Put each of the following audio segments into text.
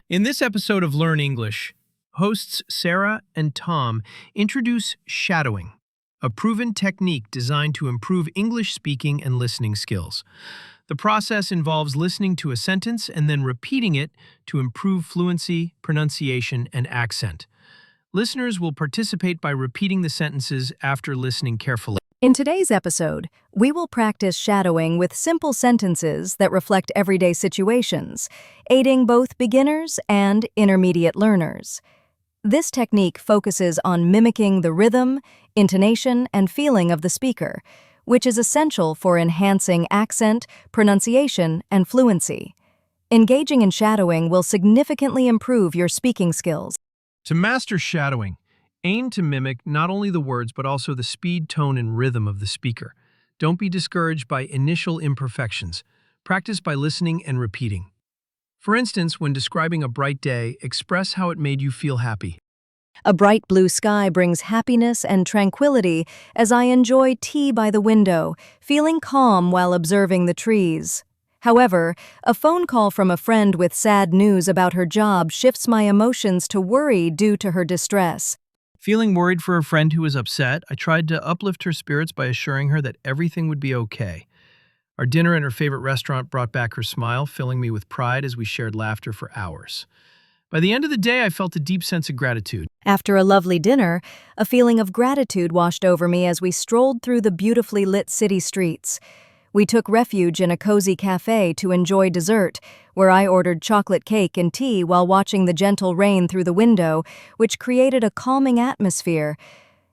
In this episode of Learn English, hosts Sarah and Tom introduce shadowing, a proven technique designed to improve English speaking and listening skills. The process involves listening to a sentence and then repeating it to improve fluency, pronunciation, and accent. Listeners will participate by repeating the sentences after listening carefully. In today's episode, we will practice shadowing with simple sentences that reflect everyday situations, aiding both beginners and intermediate learners. This technique focuses on mimicking the rhythm, intonation, and feeling of the speaker, which is essential for enhancing accent, pronunciation, and fluency. Engaging in shadowing will significantly improve your speaking skills. To master shadowing, aim to mimic not only the words but also the speed, tone, and rhythm of the speaker. Don't be discouraged by initial imperfections. Practice by listening and repeating. For instance, when describing a bright day, express how it made you feel happy. A bright blue sky brings happiness and tranquility as I enjoy tea by the window, feeling calm while observing the trees. However, a phone call from a friend with sad news about her job shifts my emotions to worry due to her distress. Feeling worried for a friend who was upset, I tried to uplift her spirits by assuring her that everything would be okay. Our dinner at her favorite restaurant brought back her smile, filling me with pride as we shared laughter for hours. By the end of the day, I felt a deep sense of gratitude. After a lovely dinner, a feeling of gratitude washed over me as we strolled through the beautifully lit city streets. We took refuge in a cozy cafe to enjoy dessert, where I ordered chocolate cake and tea while watching the gentle rain through the window, which created a calming atmosphere.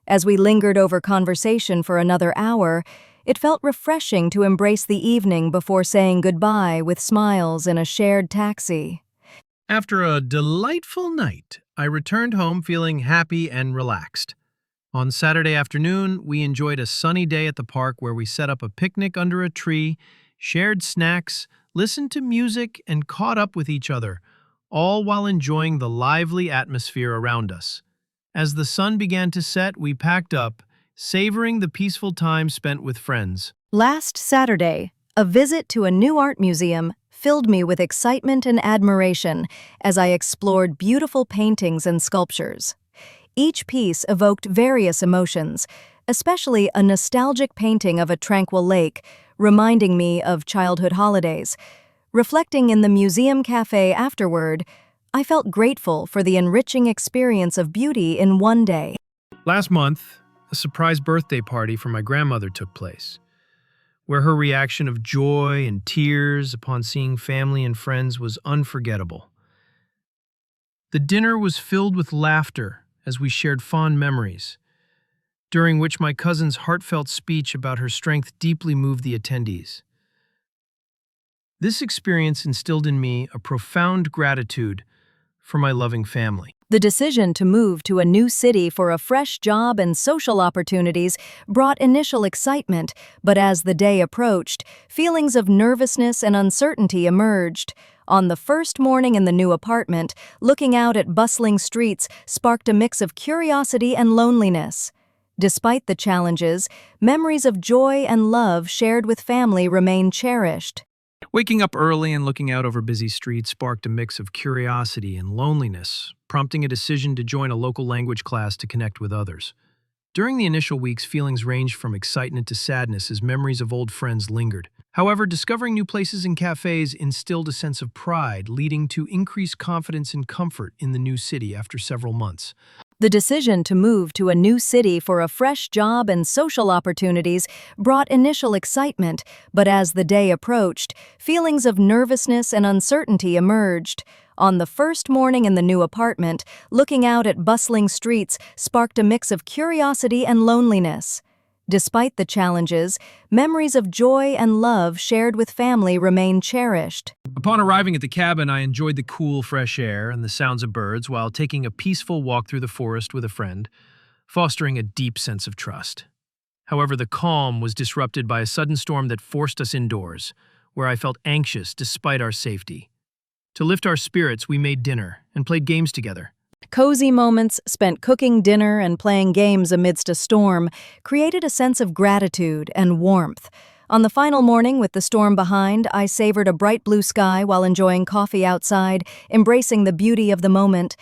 As we lingered over conversation for another hour, it felt refreshing to embrace the evening before saying goodbye with smiles in a shared taxi. After a delightful night, I returned home feeling happy and relaxed. On Saturday afternoon, we enjoyed a sunny day at the park where we set up a picnic under a tree, shared snacks, listened to music, and caught up with each other, all while enjoying the lively atmosphere around us. As the sun began to set, we packed up, savoring the peaceful time spent with friends. Last Saturday, a visit to a new art museum filled me with excitement and admiration as I explored beautiful paintings and sculptures. Each piece evoked various emotions, especially a nostalgic painting of a tranquil lake, reminding me of childhood holidays. Reflecting in the museum cafe afterward, I felt grateful for the enriching experience of beauty in one day. Last month, a surprise birthday party for my grandmother took place, where her reaction of joy and tears upon seeing family and friends was unforgettable. The dinner was filled with laughter as we shared fond memories, during which my cousin's heartfelt speech about her strength deeply moved the attendees. This experience instilled in me a profound gratitude for my loving family. The decision to move to a new city for a fresh job and social opportunities brought initial excitement, but as the day approached, feelings of nervousness and uncertainty emerged. On the first morning in the new apartment, looking out at bustling streets sparked a mix of curiosity and loneliness. Despite the challenges, memories of joy and love shared with family remain cherished. Waking up early and looking out over busy streets sparked a mix of curiosity and loneliness, prompting a decision to join a local language class to connect with others. During the initial weeks, feelings ranged from excitement to sadness as memories of old friends lingered. However, discovering new places and cafes instilled a sense of pride, leading to increased confidence and comfort in the new city after several months. The decision to move to a new city for a fresh job and social opportunities brought initial excitement, but as the day approached, feelings of nervousness and uncertainty emerged. On the first morning in the new apartment, looking out at bustling streets sparked a mix of curiosity and loneliness. Despite the challenges, memories of joy and love shared with family remain cherished. Upon arriving at the cabin, I enjoyed the cool, fresh air and the sounds of birds while taking a peaceful walk through the forest with a friend, fostering a deep sense of trust. However, the calm was disrupted by a sudden storm that forced us indoors, where I felt anxious despite our safety. To lift our spirits, we made dinner and played games together. Cozy moments spent cooking dinner and playing games amidst a storm created a sense of gratitude and warmth. On the final morning, with the storm behind, I savored a bright blue sky while enjoying coffee outside, embracing the beauty of the moment.